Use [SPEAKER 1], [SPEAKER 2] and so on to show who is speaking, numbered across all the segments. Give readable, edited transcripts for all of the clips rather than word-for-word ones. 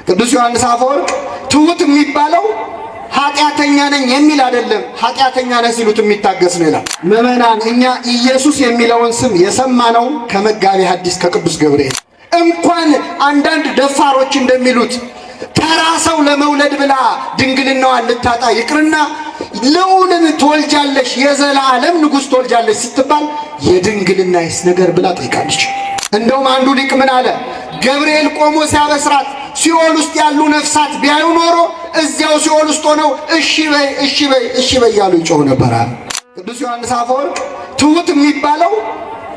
[SPEAKER 1] ቅዱስ ዮሐንስ አፈወርቅ ትሁት የሚባለው ኃጢአተኛ ነኝ የሚል አይደለም፣ ኃጢአተኛ ነህ ሲሉት የሚታገስ ነው ይላል። ምዕመናን እኛ ኢየሱስ የሚለውን ስም የሰማነው ከመጋቤ ሐዲስ ከቅዱስ ገብርኤል። እንኳን አንዳንድ ደፋሮች እንደሚሉት ተራ ሰው ለመውለድ ብላ ድንግልናዋን ልታጣ ይቅርና ልዑልን ትወልጃለሽ፣ የዘላለም ንጉሥ ትወልጃለሽ ስትባል የድንግልናይስ ነገር ብላ ጠይቃለች። እንደውም አንዱ ሊቅ ምን አለ? ገብርኤል ቆሞ ሲያበስራት ሲኦል ውስጥ ያሉ ነፍሳት ቢያዩ ኖሮ እዚያው ሲኦል ውስጥ ሆነው እሺ በይ እሺ በይ እሺ በይ ያሉ ይጮህ ነበር። ቅዱስ ዮሐንስ አፈወርቅ ትሁት የሚባለው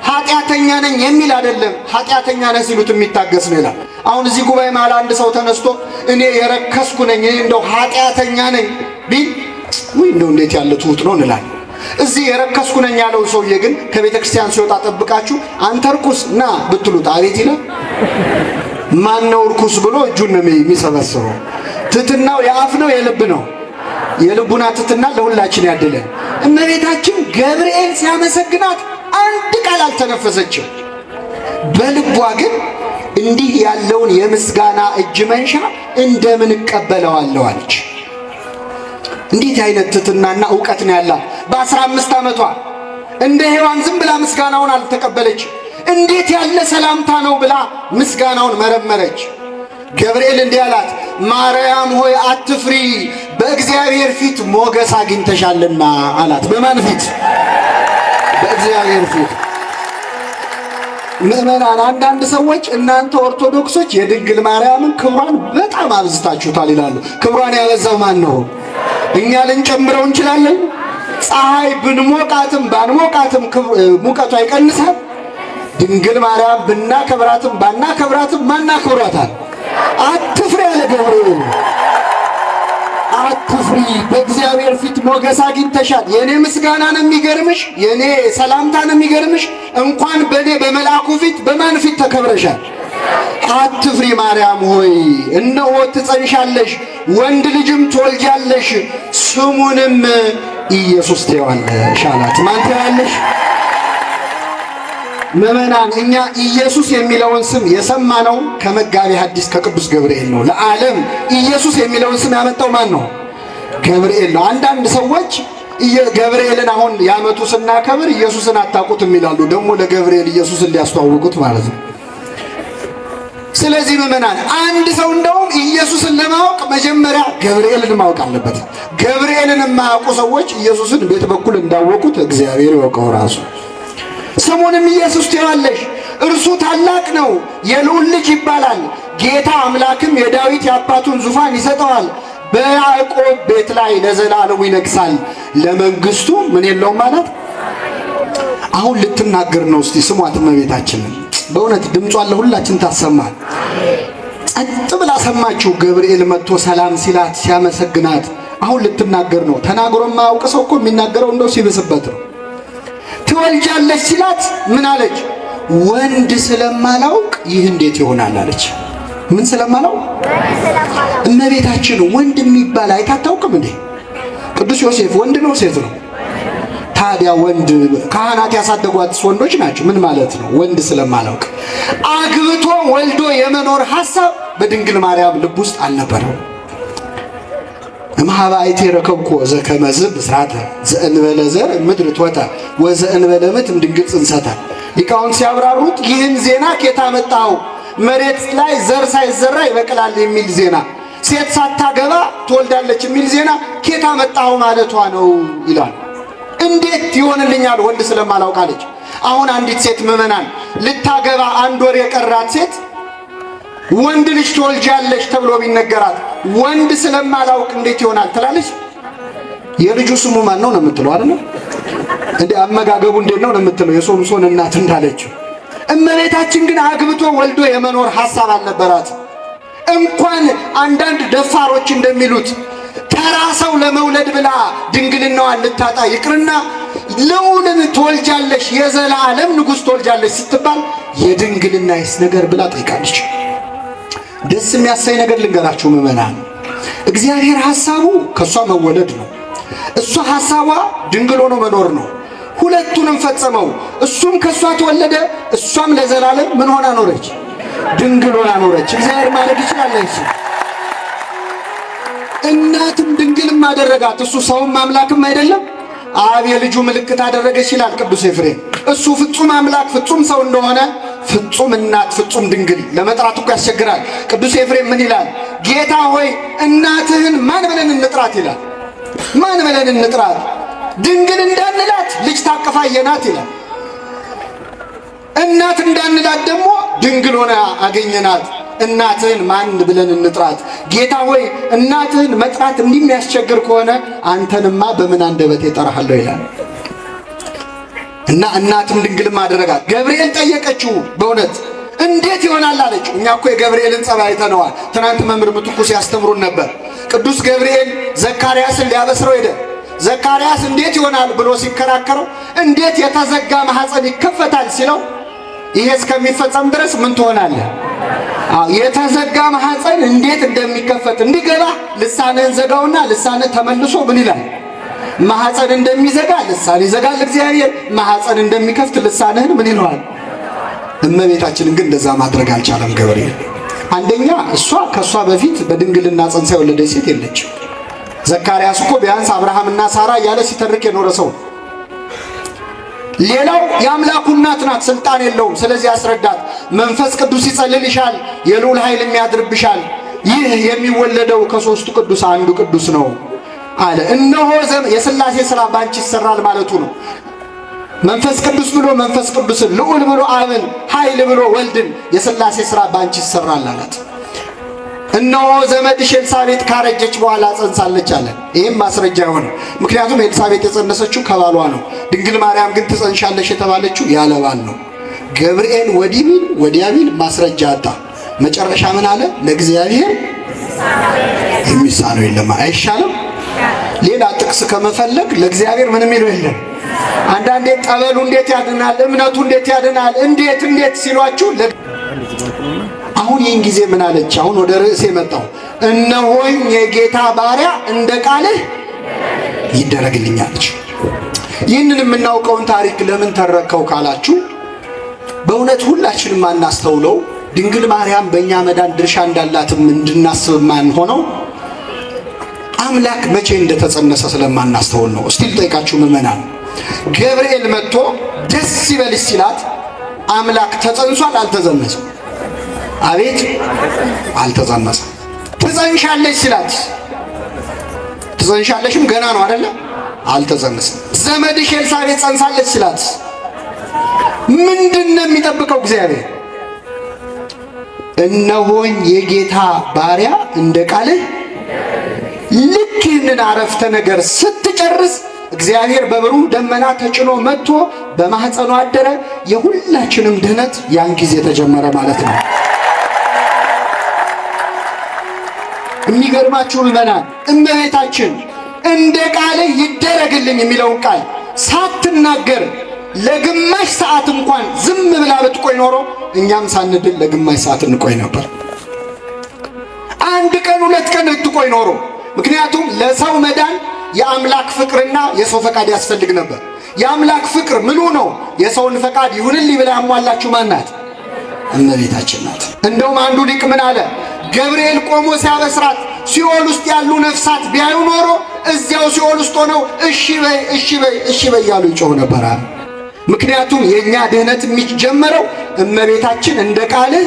[SPEAKER 1] ኃጢአተኛ ነኝ የሚል አይደለም፣ ኃጢአተኛ ነህ ሲሉት የሚታገስ ነው ይላል። አሁን እዚህ ጉባኤ መሃል አንድ ሰው ተነስቶ እኔ የረከስኩ ነኝ፣ እኔ እንደው ኃጢአተኛ ነኝ ቢል ወይ እንደው እንዴት ያለ ትሁት ነው እንላለን። እዚህ የረከስኩ ነኝ ያለው ሰውዬ ግን ከቤተ ክርስቲያን ሲወጣ ጠብቃችሁ አንተ ርኩስ ና ብትሉት አቤት ይላል። ማን ነው ርኩስ ብሎ እጁን ነው የሚሰበስበው። ትሕትናው የአፍ ነው የልብ ነው? የልቡና ትሕትና ለሁላችን ያድለን። እመቤታችን ገብርኤል ሲያመሰግናት አንድ ቃል አልተነፈሰችም። በልቧ ግን እንዲህ ያለውን የምስጋና እጅ መንሻ እንደምን እቀበለዋለሁ አለች። እንዴት አይነት ትሕትናና ዕውቀት ነው ያላት! በ15 ዓመቷ እንደ ሔዋን ዝም ብላ ምስጋናውን አልተቀበለች። እንዴት ያለ ሰላምታ ነው ብላ ምስጋናውን መረመረች። ገብርኤል እንዲህ አላት፣ ማርያም ሆይ አትፍሪ፣ በእግዚአብሔር ፊት ሞገስ አግኝተሻልና አላት። በማን ፊት? በእግዚአብሔር ፊት። ምዕመናን አንዳንድ ሰዎች እናንተ ኦርቶዶክሶች የድንግል ማርያምን ክብሯን በጣም አብዝታችሁታል ይላሉ። ክብሯን ያበዛው ማን ነው? እኛ ልንጨምረው እንችላለን? ፀሐይ ብንሞቃትም ባንሞቃትም ሙቀቱ አይቀንሳል። ድንግል ማርያም ብናከብራትም ባናከብራትም ማናከብራታል? አትፍሪ ያለ ገብርኤል። አትፍሪ፣ በእግዚአብሔር ፊት ሞገስ አግኝተሻል። የኔ ምስጋና ነው የሚገርምሽ፣ የኔ ሰላምታ ነው የሚገርምሽ። እንኳን በኔ በመልአኩ ፊት በማን ፊት ተከብረሻል? አትፍሪ ማርያም ሆይ እነሆ ትጸንሻለሽ፣ ወንድ ልጅም ትወልጃለሽ፣ ስሙንም ኢየሱስ ትይዋለሽ አላት። ማን ትይዋለሽ? ምዕመናን እኛ ኢየሱስ የሚለውን ስም የሰማነው ከመጋቤ ሐዲስ ከቅዱስ ገብርኤል ነው። ለዓለም ኢየሱስ የሚለውን ስም ያመጣው ማን ነው? ገብርኤል ነው። አንዳንድ ሰዎች ገብርኤልን አሁን ያመጡ ስናከብር ኢየሱስን አታውቁትም ይላሉ። ደግሞ ለገብርኤል ኢየሱስን ሊያስተዋውቁት ማለት ነው። ስለዚህ ምዕመናን አንድ ሰው እንደውም ኢየሱስን ለማወቅ መጀመሪያ ገብርኤልን ማወቅ አለበት። ገብርኤልን የማያውቁ ሰዎች ኢየሱስን ቤት በኩል እንዳወቁት እግዚአብሔር ይወቀው ራሱ። ስሙንም ኢየሱስ ትይዋለሽ፣ እርሱ ታላቅ ነው፣ የልዑል ልጅ ይባላል። ጌታ አምላክም የዳዊት የአባቱን ዙፋን ይሰጠዋል፣ በያዕቆብ ቤት ላይ ለዘላለሙ ይነግሣል፣ ለመንግሥቱ ምን የለውም ማለት። አሁን ልትናገር ነው። እስቲ ስሟት እመቤታችንን። በእውነት ድምጿን ለሁላችን ታሰማል። ጸጥ ብላ ሰማችሁ። ገብርኤል መጥቶ ሰላም ሲላት ሲያመሰግናት አሁን ልትናገር ነው። ተናግሮ የማያውቅ ሰው እኮ የሚናገረው እንደው ሲብስበት ነው። ትወልጃለች ሲላት ምን አለች? ወንድ ስለማላውቅ ይህ እንዴት ይሆናል አለች። ምን ስለማላውቅ? እመቤታችን ወንድ የሚባል አይታታውቅም እንዴ? ቅዱስ ዮሴፍ ወንድ ነው ሴት ነው? ታዲያ ወንድ ካህናት ያሳደጓት ወንዶች ናቸው። ምን ማለት ነው? ወንድ ስለማላውቅ። አግብቶ ወልዶ የመኖር ሐሳብ በድንግል ማርያም ልብ ውስጥ አልነበረም። እምኀበ አይቴ ረከብኮ ዘከመዝ ብስራተ ዘእንበለ ዘር ምድር ቶተ ወዘእንበለ ምት ድንግል ጽንሰተ። ሊቃውንት ሲያብራሩት ይህን ዜና ኬታ መጣው፣ መሬት ላይ ዘር ሳይዘራ ይበቅላል የሚል ዜና፣ ሴት ሳታገባ ትወልዳለች የሚል ዜና ኬታ መጣው ማለቷ ነው ይላል። እንዴት ይሆንልኛል ወንድ ስለማላውቃለች። አሁን አንዲት ሴት ምዕመናን ልታገባ አንድ ወር የቀራት ሴት ወንድ ልጅ ትወልጃለሽ ተብሎ ቢነገራት ወንድ ስለማላውቅ እንዴት ይሆናል ትላለች? የልጁ ስሙ ማን ነው ነው የምትለው አይደል? እንዴ አመጋገቡ እንዴት ነው ነው የምትለው? የሶምሶን እናት እንዳለችው። እመቤታችን ግን አግብቶ ወልዶ የመኖር ሐሳብ አልነበራት። እንኳን አንዳንድ ደፋሮች እንደሚሉት ተራ ሰው ለመውለድ ብላ ድንግልናዋን ልታጣ ይቅርና ልዑልን ትወልጃለሽ፣ የዘላለም ንጉሥ ትወልጃለሽ ስትባል የድንግልናይስ ነገር ብላ ጠይቃለች። ደስ የሚያሳይ ነገር ልንገራችሁ ምዕመናን። እግዚአብሔር ሐሳቡ ከሷ መወለድ ነው። እሷ ሐሳቧ ድንግል ሆኖ መኖር ነው። ሁለቱንም ፈጸመው። እሱም ከሷ ተወለደ፣ እሷም ለዘላለም ምን ሆና ኖረች? ድንግል ሆና ኖረች። እግዚአብሔር ማለት ይችላል። እናትም ድንግልም አደረጋት። እሱ ሰውም አምላክም አይደለም? አብ የልጁ ምልክት አደረገች ይላል ቅዱስ ኤፍሬም። እሱ ፍጹም አምላክ ፍጹም ሰው እንደሆነ ፍጹም እናት ፍጹም ድንግል ለመጥራት እኮ ያስቸግራል። ቅዱስ ኤፍሬም ምን ይላል? ጌታ ሆይ እናትህን ማን ብለን እንጥራት ይላል። ማን ብለን እንጥራት? ድንግል እንዳንላት ልጅ ታቅፋ አየናት ይላል። እናት እንዳንላት ደግሞ ድንግል ሆና አገኘናት። እናትህን ማን ብለን እንጥራት? ጌታ ሆይ እናትህን መጥራት እንደሚያስቸግር ከሆነ አንተንማ በምን አንደበቴ እጠራሃለሁ ይላል። እና እናትም ድንግልም አደረጋት። ገብርኤል ጠየቀችው፣ በእውነት እንዴት ይሆናል አለችው። እኛ እኮ የገብርኤልን ጸባይ አይተነዋል። ትናንት መምህር ምትኩ ሲያስተምሩን ነበር። ቅዱስ ገብርኤል ዘካርያስን ሊያበስረው ሄደ። ዘካርያስ እንዴት ይሆናል ብሎ ሲከራከረው እንዴት የተዘጋ ማኅፀን ይከፈታል ሲለው ይሄ እስከሚፈጸም ድረስ ምን ትሆናለህ? የተዘጋ ማኅፀን እንዴት እንደሚከፈት እንዲገባ ልሳንህን ዘጋውና ልሳንህ ተመልሶ ምን ይላል? ማኅፀን እንደሚዘጋ ልሳን ይዘጋል እግዚአብሔር። ማኅፀን እንደሚከፍት ልሳንህን ምን ይለዋል? እመቤታችንን ግን እንደዛ ማድረግ አልቻለም ገብርኤል። አንደኛ እሷ ከእሷ በፊት በድንግልና ጸንሳ የወለደች ሴት የለችም። ዘካርያስ እኮ ቢያንስ አብርሃምና ሳራ እያለ ሲተርክ የኖረ ሰው። ሌላው የአምላኩ እናት ናት፣ ስልጣን የለውም። ስለዚህ አስረዳት። መንፈስ ቅዱስ ይጸልልሻል፣ የልዑል ኃይልም ያድርብሻል። ይህ የሚወለደው ከሦስቱ ቅዱስ አንዱ ቅዱስ ነው አለ። እነሆ የሥላሴ ሥራ ባንቺ ይሰራል ማለቱ ነው። መንፈስ ቅዱስ ብሎ መንፈስ ቅዱስን፣ ልዑል ብሎ አብን፣ ኃይል ብሎ ወልድን፣ የሥላሴ ሥራ ባንቺ ይሰራል አላት። እነሆ ዘመድሽ ኤልሳቤጥ ካረጀች በኋላ ጸንሳለች አለ። ይህም ማስረጃ የሆነ ምክንያቱም ኤልሳቤጥ የጸነሰችው ከባሏ ነው። ድንግል ማርያም ግን ትጸንሻለሽ የተባለችው ያለ ባል ነው። ገብርኤል ወዲህ ቢል ወዲያ ቢል ማስረጃ አጣ። መጨረሻ ምን አለ? ለእግዚአብሔር የሚሳነው የለም። አይሻልም? ሌላ ጥቅስ ከመፈለግ ለእግዚአብሔር ምንም ይለው የለም። አንዳንዴ ጠበሉ እንዴት ያድናል፣ እምነቱ እንዴት ያድናል፣ እንዴት ሲሏችሁ አሁን ይህን ጊዜ ምን አለች? አሁን ወደ ርዕሴ መጣሁ። እነሆኝ የጌታ ባሪያ እንደ ቃልህ ይደረግልኛለች። ይህንን የምናውቀውን ታሪክ ለምን ተረከው ካላችሁ በእውነት ሁላችንም አናስተውለው። ድንግል ማርያም በእኛ መዳን ድርሻ እንዳላትም እንድናስብ ማን ሆነው አምላክ መቼ እንደተጸነሰ ስለማናስተውል ነው። እስቲ ልጠይቃችሁ ምእመናን፣ ገብርኤል መጥቶ ደስ ይበልሽ ሲላት አምላክ ተጸንሷል አልተጸነሰም? አቤት አልተጸነሰም። ትጸንሻለሽ ሲላት ትጸንሻለሽም ገና ነው አይደለ? አልተጸነሰም። ዘመድሽ ኤልሳቤጥ ጸንሳለች ሲላት ምንድነው የሚጠብቀው እግዚአብሔር? እነሆኝ የጌታ ባሪያ እንደ ቃልህ። ልክ ይህንን አረፍተ ነገር ስትጨርስ እግዚአብሔር በብሩህ ደመና ተጭኖ መጥቶ በማኅፀኗ አደረ። የሁላችንም ድህነት ያን ጊዜ ተጀመረ ማለት ነው። የሚገርማችሁ ምእመናን፣ እመቤታችን እንደ ቃልህ ይደረግልኝ የሚለውን ቃል ሳትናገር ለግማሽ ሰዓት እንኳን ዝም ብላ ብትቆይ ኖሮ እኛም ሳንድን ለግማሽ ሰዓት እንቆይ ነበር። አንድ ቀን ሁለት ቀን ብትቆይ ኖሮ። ምክንያቱም ለሰው መዳን የአምላክ ፍቅርና የሰው ፈቃድ ያስፈልግ ነበር። የአምላክ ፍቅር ምሉ ነው። የሰውን ፈቃድ ይሁንልኝ ብላ ያሟላችሁ ማን ናት? እመቤታችን ናት። እንደውም አንዱ ሊቅ ምን አለ? ገብርኤል ቆሞ ሲያበስራት ሲኦል ውስጥ ያሉ ነፍሳት ቢያዩ ኖሮ እዚያው ሲኦል ውስጥ ሆነው እሺ በይ እሺ በይ እሺ በይ ያሉ ይጮህ ነበር። ምክንያቱም የኛ ድህነት የሚጀመረው እመቤታችን እንደ ቃልህ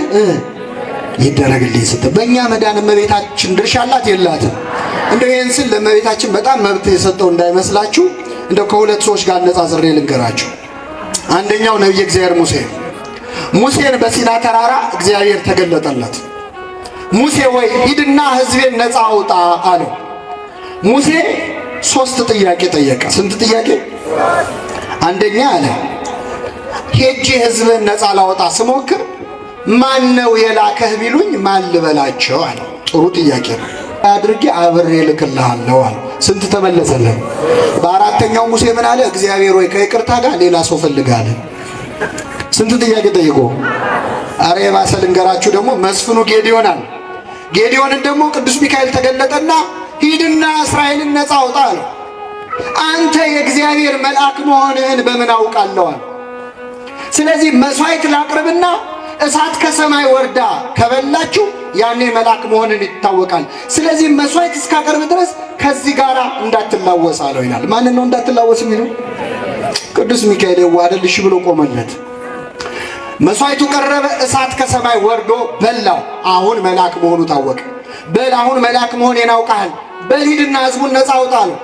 [SPEAKER 1] ይደረግልኝ ስትል። በእኛ መዳን እመቤታችን ድርሻ አላት የላትም? እንደው ይህን ስል ለእመቤታችን በጣም መብት የሰጠው እንዳይመስላችሁ። እንደው ከሁለት ሰዎች ጋር አነጻጽሬ ልንገራችሁ። አንደኛው ነቢየ እግዚአብሔር ሙሴን በሲና ተራራ እግዚአብሔር ተገለጠለት። ሙሴ ወይ ሂድና ሕዝቤን ነፃ አውጣ አለው። ሙሴ 3 ጥያቄ ጠየቀ። ስንት ጥያቄ? አንደኛ አለ ሄጄ ሕዝብን ነፃ ላወጣ ስሞክር ማን ነው የላከህ ቢሉኝ ማን ልበላቸው አለ። ጥሩ ጥያቄ ነው። አድርጌ አብሬ ልክልሃለሁ አለ። ስንት ተመለሰለት? በአራተኛው ሙሴ ምን አለ? እግዚአብሔር ወይ ከይቅርታ ጋር ሌላ ሰው ፈልጋለ። ስንት ጥያቄ ጠይቆ? አረ የባሰ ልንገራችሁ ደግሞ መስፍኑ ጌዲዮናል። ጌዲዮንን ደግሞ ቅዱስ ሚካኤል ተገለጠና ሂድና እስራኤልን ነፃ አውጣ አለው። አንተ የእግዚአብሔር መልአክ መሆንህን በምን አውቃለሁ? ስለዚህ መስዋዕት ላቅርብና እሳት ከሰማይ ወርዳ ከበላችሁ ያኔ መልአክ መሆንን ይታወቃል። ስለዚህ መስዋዕት እስካቀርብ ድረስ ከዚህ ጋር እንዳትላወስ አለው ይላል። ማንን ነው እንዳትላወስ የሚለው? ቅዱስ ሚካኤል የዋሃደል እሺ ብሎ ቆመለት። መስዋዕቱ ቀረበ፣ እሳት ከሰማይ ወርዶ በላው። አሁን መልአክ መሆኑ ታወቀ። በል አሁን መልአክ መሆኔን አውቀሃል፣ በል ሂድና ሕዝቡን ነፃ አውጣ አለው።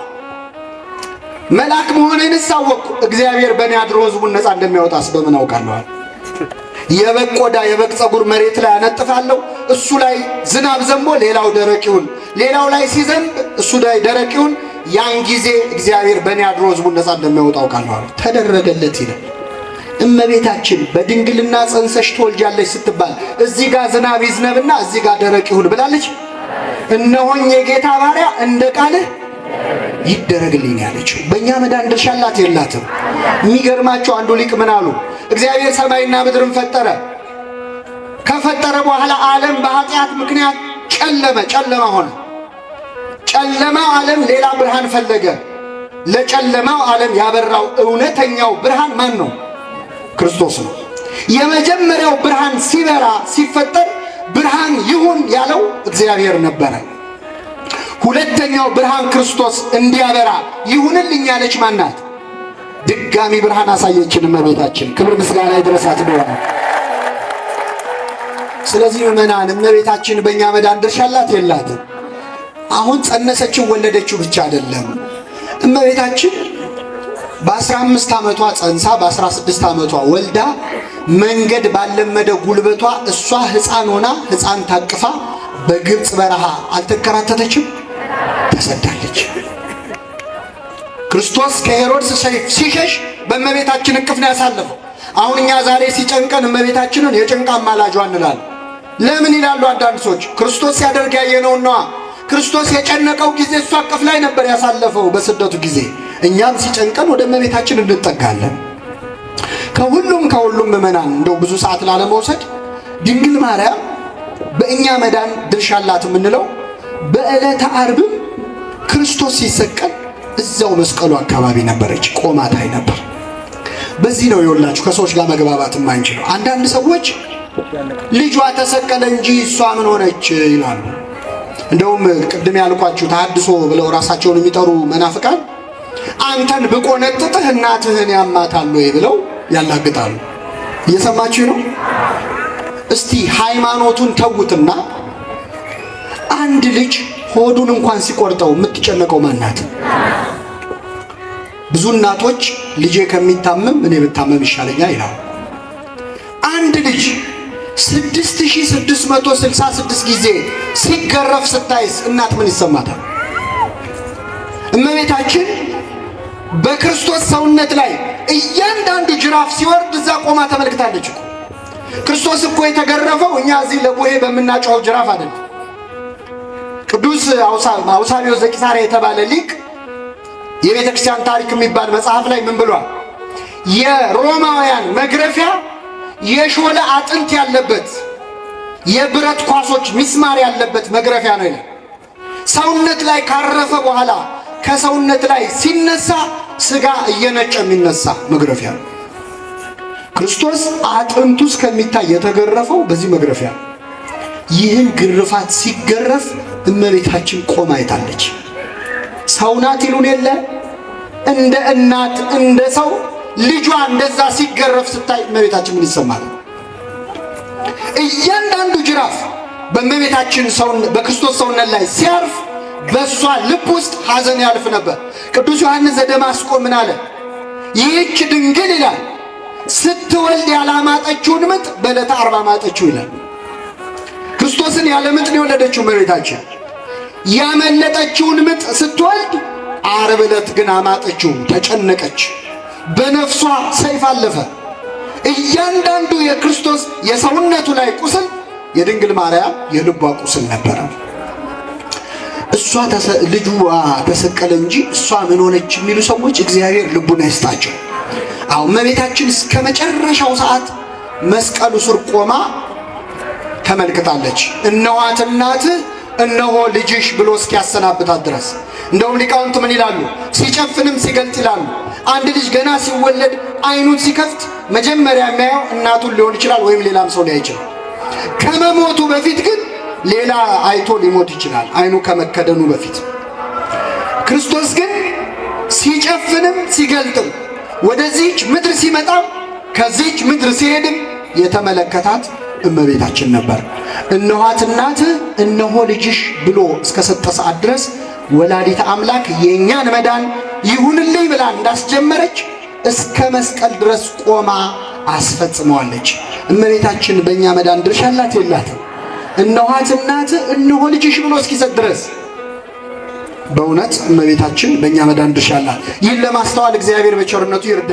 [SPEAKER 1] መልአክ መሆኔንስ አወቅኩ፣ እግዚአብሔር በእኔ አድሮ ሕዝቡን ነፃ እንደሚያወጣስ በምን አውቃለሁ? የበግ ቆዳ የበግ ፀጉር መሬት ላይ አነጥፋለሁ፣ እሱ ላይ ዝናብ ዘንቦ ሌላው ደረቅ ይሁን፣ ሌላው ላይ ሲዘንብ እሱ ላይ ደረቅ ይሁን፣ ያን ጊዜ እግዚአብሔር በእኔ አድሮ ሕዝቡን ነፃ እንደሚያወጣ አውቃለሁ። ተደረገለት ይላል። እመቤታችን በድንግልና ጸንሰሽ ትወልጃለሽ ስትባል እዚህ ጋር ዝናብ ይዝነብና እዚህ ጋር ደረቅ ይሁን ብላለች? እነሆኝ የጌታ ባሪያ እንደ ቃልህ ይደረግልኝ ያለችው። በእኛ መዳን ድርሻ አላት የላትም? የሚገርማቸው አንዱ ሊቅ ምን አሉ? እግዚአብሔር ሰማይና ምድርን ፈጠረ። ከፈጠረ በኋላ ዓለም በኃጢአት ምክንያት ጨለማ ሆነ። ጨለማው ዓለም ሌላ ብርሃን ፈለገ። ለጨለማው ዓለም ያበራው እውነተኛው ብርሃን ማን ነው? ክርስቶስ ነው። የመጀመሪያው ብርሃን ሲበራ ሲፈጠር ብርሃን ይሁን ያለው እግዚአብሔር ነበረ። ሁለተኛው ብርሃን ክርስቶስ እንዲያበራ ይሁንልኝ ያለች ማናት? ድጋሚ ብርሃን አሳየችን እመቤታችን። ክብር ምስጋና ይድረሳት ነው። ስለዚህ ምእመናን እመቤታችን በእኛ መዳን ድርሻ አላት የላትም? አሁን ጸነሰችው ወለደችው ብቻ አይደለም። እመቤታችን በ15 ዓመቷ ጸንሳ በ16 ዓመቷ ወልዳ መንገድ ባለመደ ጉልበቷ እሷ ሕፃን ሆና ሕፃን ታቅፋ በግብፅ በረሃ አልተከራተተችም? ተሰዳለች። ክርስቶስ ከሄሮድስ ሰይፍ ሲሸሽ በእመቤታችን እቅፍ ነው ያሳለፈው። አሁን እኛ ዛሬ ሲጨንቀን እመቤታችንን የጭንቅ አማላጇ እንላለን። ለምን ይላሉ አንዳንድ ሰዎች? ክርስቶስ ሲያደርግ ያየነውን ነዋ። ክርስቶስ የጨነቀው ጊዜ እሷ እቅፍ ላይ ነበር ያሳለፈው በስደቱ ጊዜ። እኛም ሲጨንቀን ወደ እመቤታችን እንጠጋለን። ከሁሉም ምእመናን እንደው ብዙ ሰዓት ላለመውሰድ ድንግል ማርያም በእኛ መዳን ድርሻ አላት የምንለው በዕለተ ዓርብም ክርስቶስ ሲሰቀል እዛው መስቀሉ አካባቢ ነበረች፣ ቆማ ታይ ነበር። በዚህ ነው የወላችሁ ከሰዎች ጋር መግባባት የማንችለው። አንዳንድ ሰዎች ልጇ ተሰቀለ እንጂ እሷ ምን ሆነች ይላሉ። እንደውም ቅድም ያልኳችሁ ተሐድሶ ብለው ራሳቸውን የሚጠሩ መናፍቃን አንተን ብቆነጥጥህ እናትህን ያማታል ወይ ብለው ያላግጣሉ። እየሰማችሁ ነው? እስቲ ሃይማኖቱን ተውትና አንድ ልጅ ሆዱን እንኳን ሲቆርጠው የምትጨነቀው ማናት? ብዙ እናቶች ልጄ ከሚታመም እኔ ብታመም ይሻለኛል ይላሉ። አንድ ልጅ 6666 ጊዜ ሲገረፍ ስታይስ እናት ምን ይሰማታል? እመቤታችን በክርስቶስ ሰውነት ላይ እያንዳንዱ ጅራፍ ሲወርድ እዛ ቆማ ተመልክታለች እኮ። ክርስቶስ እኮ የተገረፈው እኛ እዚህ ለቦሄ በምናጮኸው ጅራፍ አይደለም። ቅዱስ አውሳብዮስ ዘቂሳርያ የተባለ ሊቅ የቤተ ክርስቲያን ታሪክ የሚባል መጽሐፍ ላይ ምን ብሏል? የሮማውያን መግረፊያ የሾለ አጥንት ያለበት የብረት ኳሶች ሚስማር ያለበት መግረፊያ ነው ይላል። ሰውነት ላይ ካረፈ በኋላ ከሰውነት ላይ ሲነሳ ስጋ እየነጨ የሚነሳ መግረፊያ ነው። ክርስቶስ አጥንቱ እስከሚታይ የተገረፈው በዚህ መግረፊያ ነው። ይህን ግርፋት ሲገረፍ እመቤታችን ቆማ አይታለች። ሰው ናት ይሉን የለ እንደ እናት እንደ ሰው ልጇ እንደዛ ሲገረፍ ስታይ እመቤታችን ምን ይሰማል? እያንዳንዱ ጅራፍ በእመቤታችን በክርስቶስ ሰውነት ላይ ሲያርፍ በእሷ ልብ ውስጥ ሐዘን ያልፍ ነበር። ቅዱስ ዮሐንስ ዘደማስቆ ምን አለ? ይህች ድንግል ይላል ስትወልድ ያላማጠችውን ምጥ በዕለተ ዓርብ አማጠችው ይላል። ክርስቶስን ያለ ምጥ ነው የወለደችው እመቤታችን። ያመለጠችውን ምጥ ስትወልድ ዓርብ ዕለት ግን አማጠችው፣ ተጨነቀች። በነፍሷ ሰይፍ አለፈ። እያንዳንዱ የክርስቶስ የሰውነቱ ላይ ቁስል የድንግል ማርያም የልቧ ቁስል ነበረ። እሷ ልጇ ተሰቀለ እንጂ እሷ ምን ሆነች የሚሉ ሰዎች እግዚአብሔር ልቡን አይስጣቸው። አሁን እመቤታችን እስከ መጨረሻው ሰዓት መስቀሉ ስር ቆማ ተመልክታለች። እነኋት እናትህ እነሆ ልጅሽ ብሎ እስኪያሰናብታት ድረስ። እንደውም ሊቃውንት ምን ይላሉ? ሲጨፍንም ሲገልጥ ይላሉ። አንድ ልጅ ገና ሲወለድ አይኑን ሲከፍት መጀመሪያ የሚያየው እናቱን ሊሆን ይችላል፣ ወይም ሌላም ሰው ሊያይ ይችላል። ከመሞቱ በፊት ግን ሌላ አይቶ ሊሞት ይችላል አይኑ ከመከደኑ በፊት። ክርስቶስ ግን ሲጨፍንም ሲገልጥም ወደዚህች ምድር ሲመጣም ከዚህች ምድር ሲሄድም የተመለከታት እመቤታችን ነበር። እነኋት እናትህ እነሆ ልጅሽ ብሎ እስከ ሰጠ ሰዓት ድረስ ወላዲተ አምላክ የኛን መዳን ይሁንልኝ ብላ እንዳስጀመረች እስከ መስቀል ድረስ ቆማ አስፈጽመዋለች። እመቤታችን በእኛ መዳን ድርሻ አላት የላትም? እነኋት እናትህ እነሆ ልጅሽ ብሎ እስኪሰጥ ድረስ በእውነት እመቤታችን በእኛ መዳን ድርሻ አላት። ይህን ለማስተዋል እግዚአብሔር በቸርነቱ ይርዳ።